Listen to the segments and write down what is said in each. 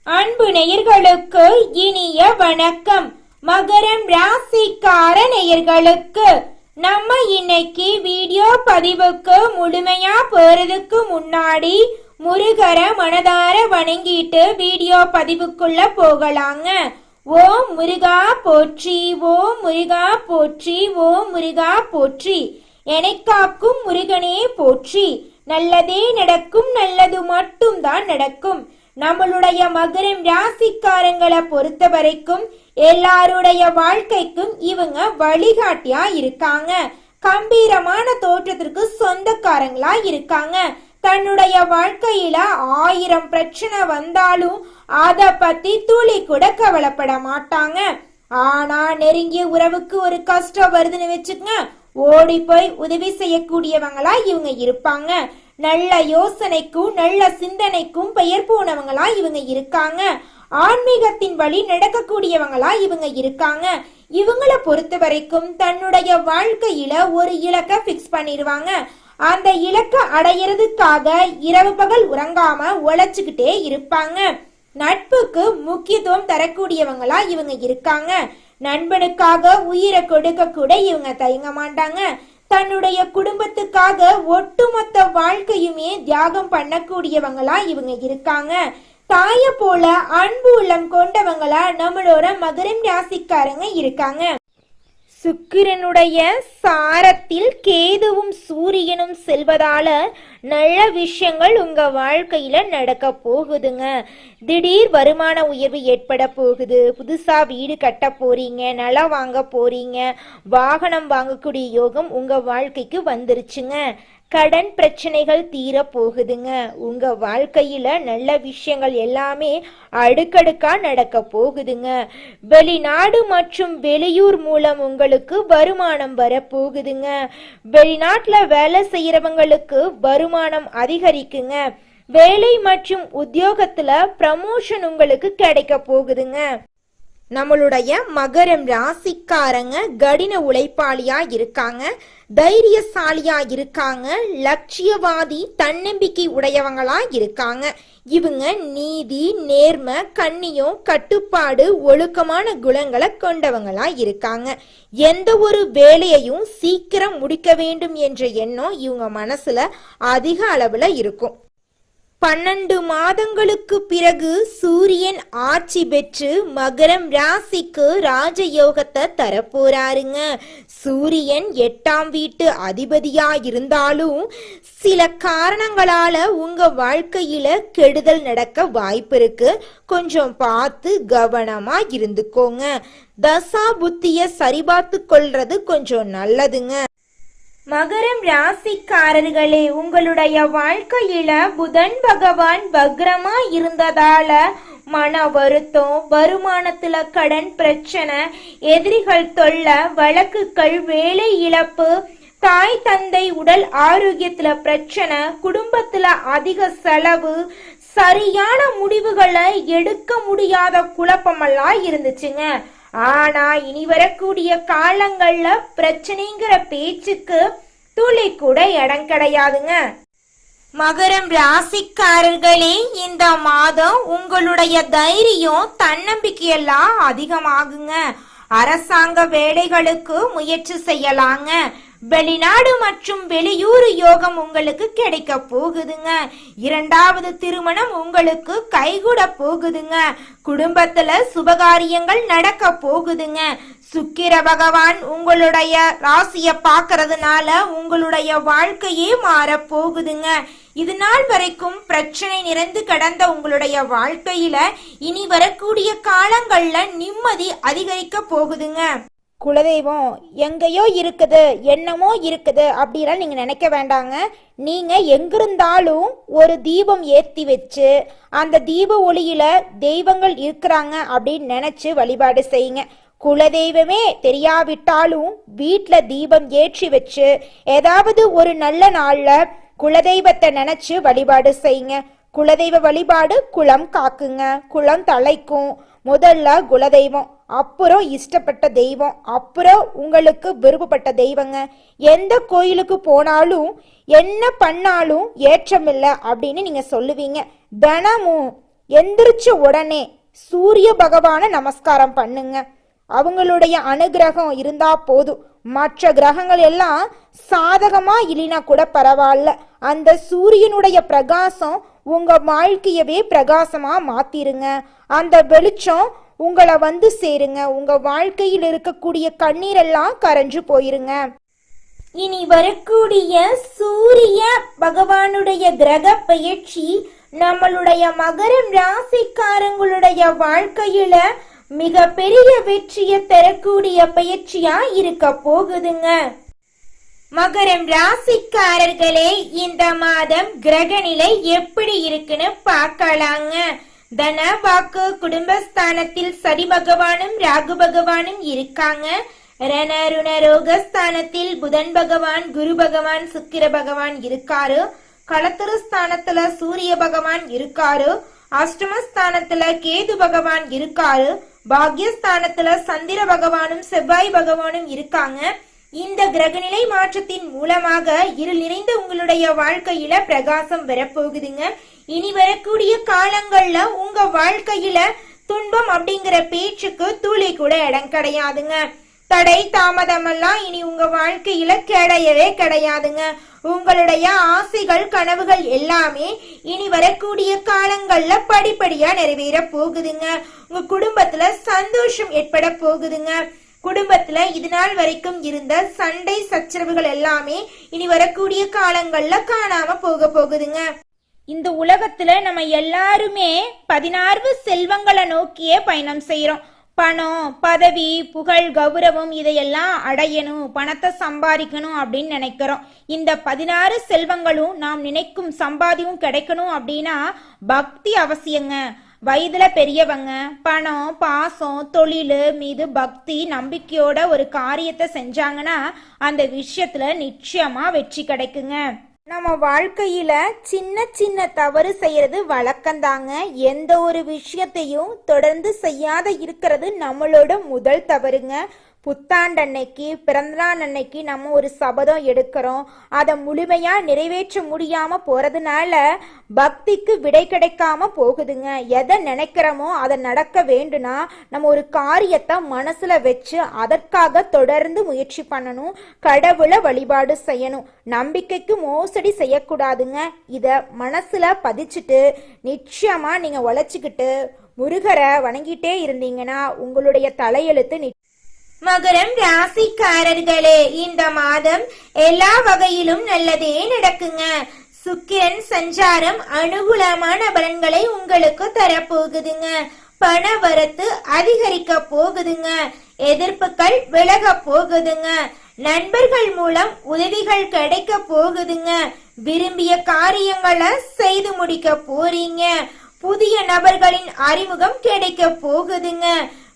அன்பு நேயர்களுக்கு இனிய வணக்கம். மகரம் ராசிக்கார நேயர்களுக்கு நம்ம இன்னைக்கு வீடியோ பதிவுக்கு முழுமையா போறதுக்கு முன்னாடி முருகரை மனதார வணங்கிட்டு வீடியோ பதிவுக்குள்ள போகலாங்க. ஓம் முருகா போற்றி, ஓம் முருகா போற்றி, ஓம் முருகா போற்றி. எனக்காக்கும் முருகனே போற்றி. நல்லதே நடக்கும், நல்லது மட்டும் தான் நடக்கும். நம்மளுடைய மகரம் ராசிக்காரங்களை பொறுத்த வரைக்கும் எல்லாருடைய வாழ்க்கைக்கும் இவங்க வழிகாட்டியா இருக்காங்க. கம்பீரமான தோற்றத்திற்கு சொந்தக்காரங்களா இருக்காங்க. தன்னுடைய வாழ்க்கையில 1000 பிரச்சனை வந்தாலும் அத பத்தி துளி கூட கவலைப்பட மாட்டாங்க. ஆனா நெருங்கிய உறவுக்கு ஒரு கஷ்டம் வருதுன்னு வச்சுக்கங்க, ஓடி போய் உதவி செய்யக்கூடியவங்களா இவங்க இருப்பாங்க. நல்ல யோசனைக்கும் நல்ல சிந்தனைக்கும் பெயர் போனவங்களா இவங்க இருக்காங்க. ஆன்மீகத்தின் வழி நடக்கக்கூடியவங்களா இவங்க இருக்காங்க. இவங்களை பொறுத்த வரைக்கும் தன்னுடைய வாழ்க்கையில ஒரு இலக்கை பிக்ஸ் பண்ணிடுவாங்க. அந்த இலக்கை அடையிறதுக்காக இரவு பகல் உறங்காம உழைச்சுக்கிட்டே இருப்பாங்க. நட்புக்கு முக்கியத்துவம் தரக்கூடியவங்களா இவங்க இருக்காங்க. நண்பனுக்காக உயிரை கொடுக்க கூட இவங்க தயங்க மாட்டாங்க. தன்னுடைய குடும்பத்துக்காக ஒட்டுமொத்த வாழ்க்கையுமே தியாகம் பண்ணக்கூடியவங்களா இவங்க இருக்காங்க. தாய போல அன்பு உள்ளம் கொண்டவங்களா நம்மளோட மகரம் ராசிக்காரங்க இருக்காங்க. சுக்கிரனுடைய சாரத்தில் கேதுவும் சூரியனும் செல்வதால நல்ல விஷயங்கள் உங்க வாழ்க்கையில நடக்க போகுதுங்க. திடீர் வருமான உயர்வு ஏற்பட போகுது. புதுசா வீடு கட்ட போறீங்க, நிலம் வாங்க போறீங்க, வாகனம் வாங்கக்கூடிய யோகம் உங்க வாழ்க்கைக்கு வந்துருச்சுங்க. கடன் பிரச்சனைகள் தீர போகுதுங்க. உங்க வாழ்க்கையில நல்ல விஷயங்கள் எல்லாமே அடுக்கடுக்கா நடக்க போகுதுங்க. வெளிநாடு மற்றும் வெளியூர் மூலம் உங்களுக்கு வருமானம் வர போகுதுங்க. வெளிநாட்டுல வேலை செய்யறவங்களுக்கு வருமானம் அதிகரிக்குங்க. வேலை மற்றும் உத்தியோகத்துல ப்ரமோஷன் உங்களுக்கு கிடைக்க போகுதுங்க. நம்மளுடைய மகரம் ராசிக்காரங்க கடின உழைப்பாளியா இருக்காங்க, தைரியசாலியா இருக்காங்க, லட்சியவாதி தன்னம்பிக்கை உடையவங்களா இருக்காங்க. இவங்க நீதி, நேர்மை, கண்ணியம், கட்டுப்பாடு, ஒழுக்கமான குணங்களை கொண்டவங்களா இருக்காங்க. எந்த ஒரு வேலையையும் சீக்கிரம் முடிக்க வேண்டும் என்ற எண்ணம் இவங்க மனசுல அதிக அளவுல இருக்கும். 12 மாதங்களுக்கு பிறகு சூரியன் ஆட்சி பெற்று மகரம் ராசிக்கு ராஜயோகத்தை தரப்போறாருங்க. சூரியன் 8ஆம் வீட்டு அதிபதியா இருந்தாலும் சில காரணங்களால உங்க வாழ்க்கையில கெடுதல் நடக்க வாய்ப்பு இருக்கு. கொஞ்சம் பார்த்து கவனமா இருந்துக்கோங்க. தசா புத்திய சரிபார்த்து கொள்றது கொஞ்சம் நல்லதுங்க. மகரம் ராசிக்காரர்களே, உங்களுடைய வாழ்க்கையில புதன் பகவான் வக்ரமா இருந்ததால மன வருத்தம், வருமானத்துல கடன் பிரச்சனை, எதிரிகள் தொல்லை, வழக்குகள், வேலை இழப்பு, தாய் தந்தை உடல் ஆரோக்கியத்துல பிரச்சனை, குடும்பத்துல அதிக செலவு, சரியான முடிவுகளை எடுக்க முடியாத குழப்பமெல்லாம் இருந்துச்சுங்க. ஆனா இனி வரக்கூடிய காலங்கள்ல பிரச்சனைங்கிற பேச்சுக்கு துளி கூட இடம் கிடையாதுங்க. மகரம் ராசிக்காரர்களே, இந்த மாதம் உங்களுடைய தைரியம், தன்னம்பிக்கையெல்லாம் அதிகமாகுங்க. அரசாங்க வேலைகளுக்கு முயற்சி செய்யலாங்க. வெளிநாடு மற்றும் வெளியூர் யோகம் உங்களுக்கு கிடைக்க போகுதுங்க. 2வது திருமணம் உங்களுக்கு கைகூட போகுதுங்க. குடும்பத்துல சுபகாரியங்கள் நடக்க போகுதுங்க. சுக்கிர பகவான் உங்களுடைய ராசிய பாக்குறதுனால உங்களுடைய வாழ்க்கையே மாற போகுதுங்க. இது நாள் வரைக்கும் பிரச்சனை நிறைந்து கடந்த உங்களுடைய வாழ்க்கையில இனி வரக்கூடிய காலங்கள்ல நிம்மதி அதிகரிக்க போகுதுங்க. குலதெய்வம் எங்கேயோ இருக்குது, என்னமோ இருக்குது அப்படிலாம் நீங்க நினைக்க வேண்டாங்க. நீங்க எங்கிருந்தாலும் ஒரு தீபம் ஏற்றி வச்சு அந்த தீப ஒளியில தெய்வங்கள் இருக்கிறாங்க அப்படின்னு நினைச்சு வழிபாடு செய்யுங்க. குலதெய்வமே தெரியாவிட்டாலும் வீட்டுல தீபம் ஏற்றி வச்சு ஏதாவது ஒரு நல்ல நாள்ல குலதெய்வத்தை நினைச்சு வழிபாடு செய்யுங்க. குலதெய்வ வழிபாடு குலம் காக்குங்க, குலம் தலைக்கும். முதல்ல குலதெய்வம், அப்புறம் இஷ்டப்பட்ட தெய்வம், அப்புறம் உங்களுக்கு விருப்பப்பட்ட தெய்வங்க. எந்த கோயிலுக்கு போனாலும் என்ன பண்ணாலும் ஏற்றமில்லை அப்படின்னு நீங்க சொல்லுவீங்க. தினமும் எந்திரிச்ச உடனே சூரிய பகவான நமஸ்காரம் பண்ணுங்க. அவங்களுடைய அனுகிரகம் இருந்தா போதும். மற்ற கிரகங்கள் எல்லாம் சாதகமா இல்லைனா கூட பரவாயில்ல, அந்த சூரியனுடைய பிரகாசம் உங்க வாழ்க்கையவே பிரகாசமா மாத்திருங்க. அந்த வெளிச்சம் உங்களை வந்து சேருங்க. உங்க வாழ்க்கையில் இருக்கக்கூடிய கண்ணீரெல்லாம் கரைஞ்சு போயிருங்க. இனி வரக்கூடிய சூரிய பகவானுடைய கிரக பயிற்சி நம்மளுடைய மகரம் ராசிக்காரங்களுடைய வாழ்க்கையில மிக பெரிய வெற்றியை தரக்கூடிய பயிற்சியா இருக்க போகுதுங்க. மகரம் ராசிக்காரர்களே, இந்த மாதம் கிரகநிலை எப்படி இருக்குன்னு பார்க்கலாங்க. தன வாக்கு குடும்பஸ்தானத்தில் சனி பகவானும் ராகு பகவானும் இருக்காங்க. ரணருண ரோகஸ்தானத்தில் புதன் பகவான் குரு பகவான் சுக்கிர பகவான் இருக்காரு. களத்திரஸ்தானத்துல சூரிய பகவான் இருக்காரு. அஷ்டமஸ்தானத்துல கேது பகவான் இருக்காரு. பாக்யஸ்தானத்துல சந்திர பகவானும் செவ்வாய் பகவானும் இருக்காங்க. இந்த கிரகநிலை மாற்றத்தின் மூலமாக இருள் நிறைந்த உங்களுடைய வாழ்க்கையில பிரகாசம் வரப்போகுதுங்க. இனி வரக்கூடிய காலங்கள்ல உங்க வாழ்க்கையில துன்பம் அப்படிங்கிற பேச்சுக்கு துளி கூட இடம் கிடையாதுங்க. தடை தாமதம் எல்லாம் இனி உங்க வாழ்க்கையில கிடையவே கிடையாதுங்க. உங்களுடைய ஆசைகள் கனவுகள் எல்லாமே இனி வரக்கூடிய காலங்கள்ல படிப்படியா நிறைவேற போகுதுங்க. உங்க குடும்பத்துல சந்தோஷம் ஏற்பட போகுதுங்க. குடும்பத்துல இது நாள் வரைக்கும் இருந்த சண்டை சச்சரவுகள் எல்லாமே இனி வரக்கூடிய காலங்கள்ல காணாம போக போகுதுங்க. இந்த உலகத்துல நம்ம எல்லாருமே 16 செல்வங்களை நோக்கியே பயணம் செய்யறோம். பணம், பதவி, புகழ், கௌரவம் இதையெல்லாம் அடையணும், பணத்தை சம்பாதிக்கணும் அப்படின்னு நினைக்கிறோம். இந்த 16 செல்வங்களும் நாம் நினைக்கும் சம்பாதியும் கிடைக்கணும் அப்படின்னா பக்தி அவசியங்க. வயதுல பெரியவங்க பணம், பாசம், தொழில் மீது பக்தி நம்பிக்கையோட ஒரு காரியத்தை செஞ்சாங்கன்னா அந்த விஷயத்துல நிச்சயமா வெற்றி கிடைக்குங்க. நம்ம வாழ்க்கையில சின்ன சின்ன தவறு செய்யறது வழக்கம்தாங்க. எந்த ஒரு விஷயத்தையும் தொடர்ந்து செய்யாத இருக்கிறது நம்மளோட முதல் தவறுங்க. புத்தாண்டு அன்னைக்கு, பிறந்தநாள் அன்னைக்கு நம்ம ஒரு சபதம் எடுக்கிறோம். அதை முழுமையா நிறைவேற்ற முடியாம போறதுனால பக்திக்கு விடை கிடைக்காம போகுதுங்க. எதை நினைக்கிறோமோ அதை நடக்க வேண்டும்னா நம்ம ஒரு காரியத்தை மனசுல வச்சு அதற்காக தொடர்ந்து முயற்சி பண்ணணும். கடவுளை வழிபாடு செய்யணும். நம்பிக்கைக்கு மோசடி செய்யக்கூடாதுங்க. இத மனசுல பதிச்சுட்டு நிச்சயமா நீங்க உழைச்சிக்கிட்டு முருகரை வணங்கிட்டே இருந்தீங்கன்னா உங்களுடைய தலையெழுத்து. மகரம் ராசிக்காரர்களே, இந்த மாதம் எல்லா வகையிலும் நல்லதே நடக்குங்க. சுக்கிரன் சஞ்சாரம் அனுகூலமான பலன்களை உங்களுக்கு தரப்போகுதுங்க. பண வரத்து அதிகரிக்க போகுதுங்க. எதிர்ப்புகள் விலக போகுதுங்க. நண்பர்கள் மூலம் உதவிகள் கிடைக்க போகுதுங்க. விரும்பிய காரியங்களை செய்து முடிக்க போறீங்க. புதிய நபர்களின் அறிமுகம் கிடைக்க போகுதுங்க.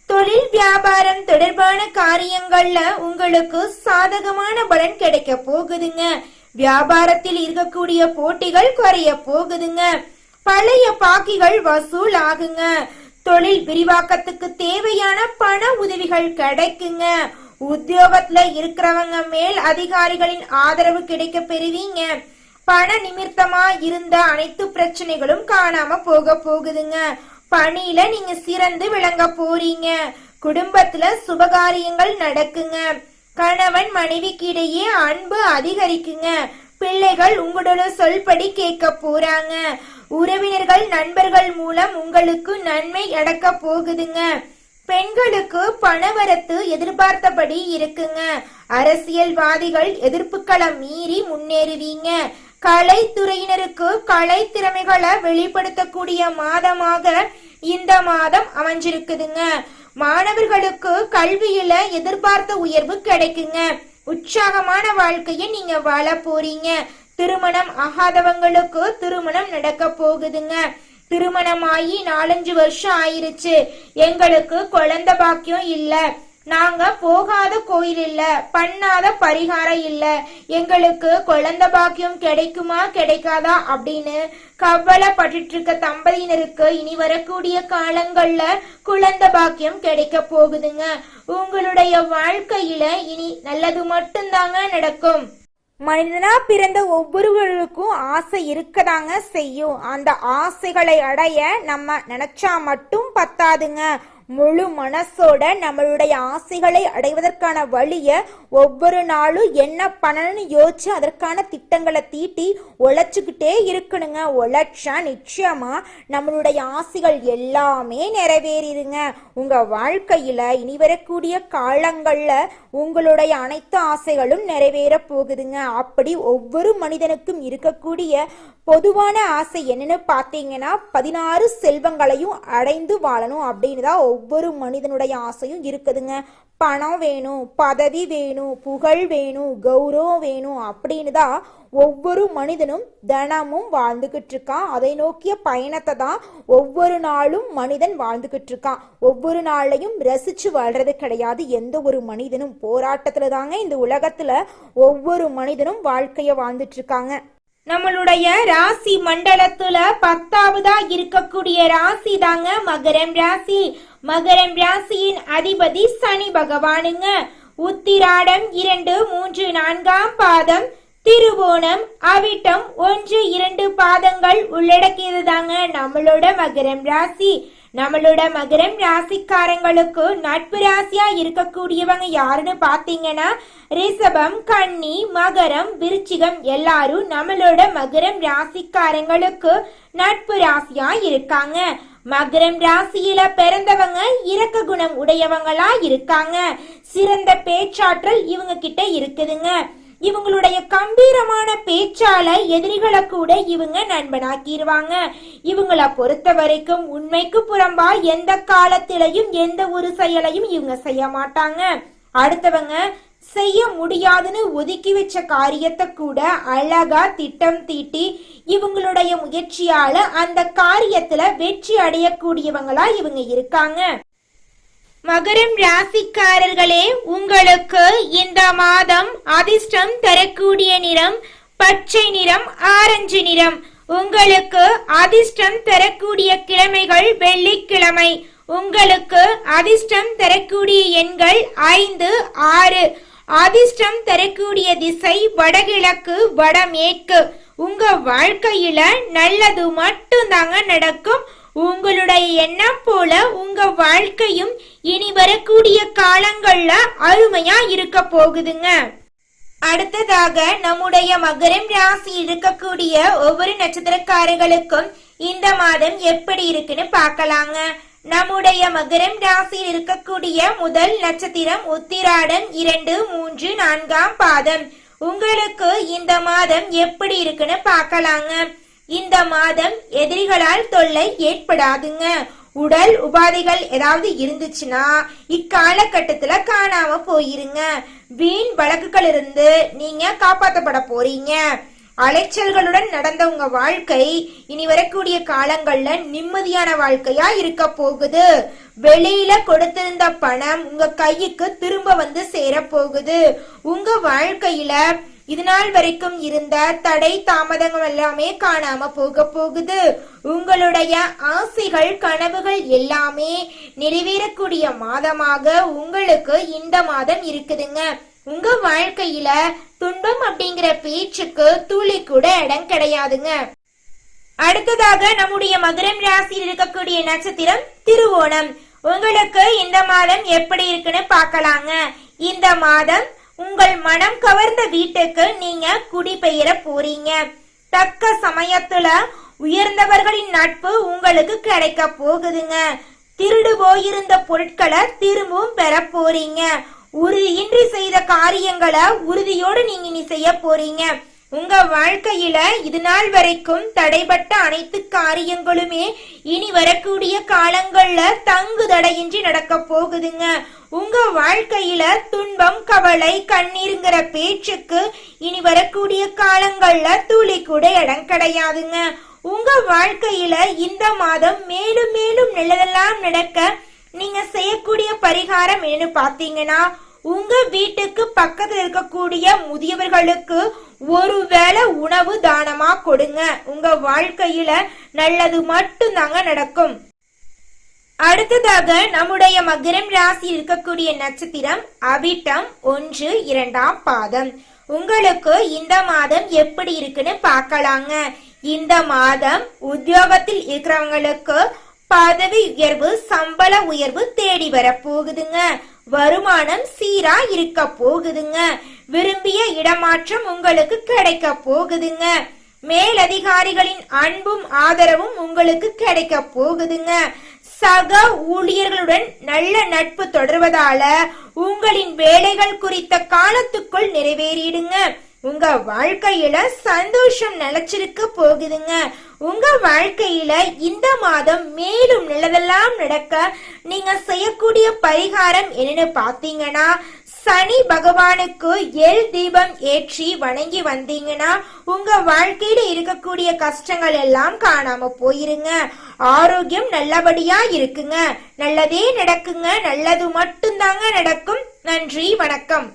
தொழில் வியாபாரம் தொடர்பான காரியங்கள்ல உங்களுக்கு சாதகமான பலன் கிடைக்க போகுதுங்க. வியாபாரத்தில் இருக்கக்கூடிய போட்டிகள் குறைய போகுதுங்க. பழைய பாக்கிகள் வசூல் ஆகுங்க. தொழில் விரிவாக்கத்துக்கு தேவையான பண உதவிகள் கிடைக்குங்க. உத்தியோகத்துல இருக்கிறவங்க மேல் அதிகாரிகளின் ஆதரவு கிடைக்க பெறுவீங்க. பண நிமித்தமா இருந்த அனைத்து பிரச்சனைகளும் காணாம போக போகுதுங்க. பணியில நீங்க சிறந்து விளங்க போறீங்க. குடும்பத்துல சுபகாரியங்கள் நடக்குங்க. கணவன் மனைவிக்கு இடையே அன்பு அதிகரிக்குங்க. பிள்ளைகள் உங்களோட சொல்படி கேட்க போறாங்க. உறவினர்கள் நண்பர்கள் மூலம் உங்களுக்கு நன்மை நடக்க போகுதுங்க. பெண்களுக்கு பணவரத்து எதிர்பார்த்தபடி இருக்குங்க. அரசியல்வாதிகள் எதிர்ப்புகளை மீறி முன்னேறுவீங்க. கலைத்துறையினருக்கு கலை திறமைகளை வெளிப்படுத்தக்கூடிய மாதமாக இந்த மாதம் அமைஞ்சிருக்குதுங்க. மாணவர்களுக்கு கல்வியில எதிர்பார்த்த உயர்வு கிடைக்குங்க. உற்சாகமான வாழ்க்கையை நீங்க வாழ போறீங்க. திருமணம் ஆகாதவங்களுக்கு திருமணம் நடக்க போகுதுங்க. திருமணமாகி 4-5 வருஷம் ஆயிருச்சு, எங்களுக்கு குழந்தை பாக்கியம் இல்ல, நாங்க போகாத கோயில் இல்ல, பண்ணாத பரிகாரம் இல்ல, எங்களுக்கு குழந்தை பாக்கியம் கிடைக்குமா கிடைக்காதா அப்படின்னு கவலைப்பட்டு இருக்க தம்பதியினருக்கு இனி வரக்கூடிய காலங்கள்ல குழந்தை பாக்கியம் கிடைக்க போகுதுங்க. உங்களுடைய வாழ்க்கையில இனி நல்லது மட்டும்தாங்க நடக்கும். மனிதனா பிறந்த ஒவ்வொருவருக்கும் ஆசை இருக்கதாங்க செய்யும். அந்த ஆசைகளை அடைய நம்ம நினைச்சா மட்டும் பத்தாதுங்க. முழு மனசோட நம்மளுடைய ஆசைகளை அடைவதற்கான வழிய ஒவ்வொரு நாளும் என்ன பண்ணணும்னு யோசிச்சு அதற்கான திட்டங்களை தீட்டி உழைச்சுக்கிட்டே இருக்கணுங்க. உழைச்சா நிச்சயமா நம்மளுடைய ஆசைகள் எல்லாமே நிறைவேறிடுங்க. உங்க வாழ்க்கையில இனி வரக்கூடிய காலங்கள்ல உங்களுடைய அனைத்து ஆசைகளும் நிறைவேற போகுதுங்க. அப்படி ஒவ்வொரு மனிதனுக்கும் இருக்கக்கூடிய பொதுவான ஆசை என்னன்னு பார்த்தீங்கன்னா 16 செல்வங்களையும் அடைந்து வாழணும் அப்படின்னு தான் ஒவ்வொரு மனிதனுடைய ஆசையும் இருக்குதுங்க. பணம் வேணும், பதவி வேணும், புகழ் வேணும், கௌரவம் வேணும் அப்படின்னு தான் ஒவ்வொரு மனிதனும் தினமும் வாழ்ந்துகிட்டு இருக்கான். அதை நோக்கிய பயணத்தை தான் ஒவ்வொரு நாளும் மனிதன் வாழ்ந்துகிட்டு இருக்கான். ஒவ்வொரு நாளையும் ரசிச்சு வாழ்றது கிடையாது எந்த ஒரு மனிதனும். போராட்டத்துல தாங்க இந்த உலகத்துல ஒவ்வொரு மனிதனும் வாழ்க்கைய வாழ்ந்துட்டு இருக்காங்க. நம்மளுடைய ராசி மண்டலத்துல 10வதா இருக்கக்கூடிய ராசி தாங்க மகரம் ராசி. மகரம் ராசியின் அதிபதி சனி பகவானுங்க. உத்திராடம் 2, 3, 4ஆம் பாதம், திருவோணம், அவிட்டம் 1, 2 பாதங்கள் உள்ளடக்கியது தாங்க நம்மளோட மகரம் ராசி. நம்மளோட மகரம் ராசிக்காரங்களுக்கு நட்பு ராசியா இருக்கக்கூடியவங்க யாருன்னு பாத்தீங்கன்னா ரிஷபம், கன்னி, மகரம், விருச்சிகம் எல்லாரும் நம்மளோட மகரம் ராசிக்காரங்களுக்கு நட்பு ராசியா இருக்காங்க. மகரம் ராசியில பிறந்தவங்க இரக்க குணம் உடையவங்களா இருக்காங்க. சிறந்த பேச்சாற்றல் இவங்க கிட்ட இருக்குதுங்க. இவங்களுடைய கம்பீரமான பேச்சால எதிரிகளை கூட இவங்க நண்பனாக்கிடுவாங்க. இவங்களை பொறுத்த வரைக்கும் உண்மைக்கு புறம்பா எந்த காலத்திலையும் எந்த ஒரு செயலையும் இவங்க செய்ய மாட்டாங்க. அடுத்தவங்க செய்ய முடியாதுன்னு ஒதுக்கி வச்ச காரியத்தை கூட அழகா திட்டம் தீட்டி இவங்களுடைய முயற்சியால அந்த காரியத்துல வெற்றி அடையக்கூடியவங்களா இவங்க இருக்காங்க. மகரம் ராசிக்காரர்களே, உங்களுக்கு இந்த மாதம் அதிர்ஷ்டம் தரக்கூடிய நிறம் பச்சை நிறம், ஆரஞ்சு நிறம். உங்களுக்கு அதிர்ஷ்டம் தரக்கூடிய கிழமைகள் வெள்ளிக்கிழமை. உங்களுக்கு அதிர்ஷ்டம் தரக்கூடிய எண்கள் 5, 6. அதிர்ஷ்டம் தரக்கூடிய திசை வடகிழக்கு, வடமேற்கு. உங்க வாழ்க்கையில நல்லது மட்டும் தாங்க நடக்கும். உங்களுடைய எண்ணம் போல உங்க வாழ்க்கையும் இனி வரக்கூடிய காலங்கள்ல அருமையா இருக்க போகுதுங்க. அடுத்ததாக நம்முடைய மகரம் ராசி இருக்கக்கூடிய ஒவ்வொரு நட்சத்திரக்காரர்களுக்கும் இந்த மாதம் எப்படி இருக்குன்னு பார்க்கலாங்க. நம்முடைய மகரம் ராசியில் இருக்கக்கூடிய முதல் நட்சத்திரம் உத்திராடம் 2, 3, 4ஆம் பாதம். உங்களுக்கு இந்த மாதம் எப்படி இருக்குன்னு பார்க்கலாங்க. இந்த மாதம் எதிரிகளால் தொல்லை ஏற்படாதுங்க. உடல் உபாதைகள் ஏதாவது இருந்துச்சுன்னா இக்காலகட்டத்துல காணாம போயிருங்க. வீண் வழக்குகள் இருந்து நீங்க காப்பாற்றப்பட போறீங்க. அலைச்சல்களுடன் நடந்த உங்க வாழ்க்கை இனி வரக்கூடிய காலங்கள்ல நிம்மதியான வாழ்க்கையா இருக்க போகுது. வெளியில கொடுத்திருந்த பணம் உங்க கைக்கு திரும்ப வந்து சேர போகுது. உங்க வாழ்க்கையில இது நாள் வரைக்கும் இருந்த தடை தாமதங்கள் எல்லாமே காணாம போக போகுது. உங்களுடைய ஆசைகள் கனவுகள் எல்லாமே நிறைவேறக்கூடிய மாதமாக உங்களுக்கு இந்த மாதம் இருக்குதுங்க. உங்க வாழ்க்கையில துன்பம் அப்படிங்கிற பேச்சுக்கு துளி கூட இடம் கிடையாதுங்க. அடுத்ததாக நம்முடைய மகரம் ராசியில் இருக்கக்கூடிய நட்சத்திரம் திருவோணம். உங்களுக்கு இந்த மாதம் எப்படி இருக்குன்னு பார்க்கலாங்க. இந்த மாதம் உங்கள் மனம் கவர்ந்த வீட்டுக்கு நீங்க குடிபெயர போறீங்க. தக்க சமயத்துல உயர்ந்தவர்களின் நட்பு உங்களுக்கு கிடைக்க போகுதுங்க. திருடு போயிருந்த பொருட்களை திரும்பவும் பெற போறீங்க. உறுதியின்றி செய்த காரியங்களை உறுதியோடு நீங்க இனி செய்ய போறீங்க. உங்க வாழ்க்கையில இது நாள் வரைக்கும் தடைபட்ட அனைத்து காரியங்களுமே இனி வரக்கூடிய காலங்கள்ல தங்கு தடையின்றி நடக்க போகுதுங்க. உங்க வாழ்க்கையில துன்பம், கவலை, கண்ணீருங்கிற பேச்சுக்கு இனி வரக்கூடிய காலங்கள்ல துளி கூட இடம் கிடையாதுங்க. உங்க வாழ்க்கையில இந்த மாதம் மேலும் மேலும் நல்லதெல்லாம் நடக்க நீங்க செய்யக்கூடிய பரிகாரம் என்னன்னு பாத்தீங்கன்னா, உங்க வீட்டுக்கு பக்கத்துல இருக்கக்கூடிய முதியவர்களுக்கு ஒருவேளை உணவு தானமா கொடுங்க. உங்க வாழ்க்கையில நல்லது மட்டும் தாங்க நடக்கும். அடுத்ததாக நம்முடைய மகரம் ராசியில் இருக்கக்கூடிய நட்சத்திரம் அவிட்டம் 1, 2ஆம் பாதம். உங்களுக்கு இந்த மாதம் எப்படி இருக்குன்னு பார்க்கலாங்க. இந்த மாதம் உத்தியோகத்தில் இருக்கிறவங்களுக்கு பதவி உயர்வு, சம்பள உயர்வு தேடி வர போகுதுங்க. வருமானம் சீரா இருக்க போகுதுங்க. விரும்பிய இடமாற்றம் உங்களுக்கு கிடைக்க போகுதுங்க. மேலதிகாரிகளின் அன்பும் ஆதரவும் உங்களுக்கு கிடைக்க போகுதுங்க. சக ஊழியர்களுடன் நல்ல நட்பு தொடர்வதால உங்களின் வேலைகள் குறித்த காலத்துக்குள் நிறைவேறிடுங்க. உங்க வாழ்க்கையில சந்தோஷம் நிலைச்சிருக்க போகுதுங்க. உங்க வாழ்க்கையில இந்த மாதம் மேலும் நல்லதெல்லாம் நடக்க நீங்க செய்யக்கூடிய பரிகாரம் என்னன்னு பாத்தீங்கன்னா, சனி பகவானுக்கு எல் தீபம் ஏற்றி வணங்கி வந்தீங்கன்னா உங்க வாழ்க்கையில இருக்கக்கூடிய கஷ்டங்கள் எல்லாம் காணாம போயிருங்க. ஆரோக்கியம் நல்லபடியா இருக்குங்க. நல்லதே நடக்குங்க. நல்லது மட்டும்தாங்க நடக்கும். நன்றி, வணக்கம்.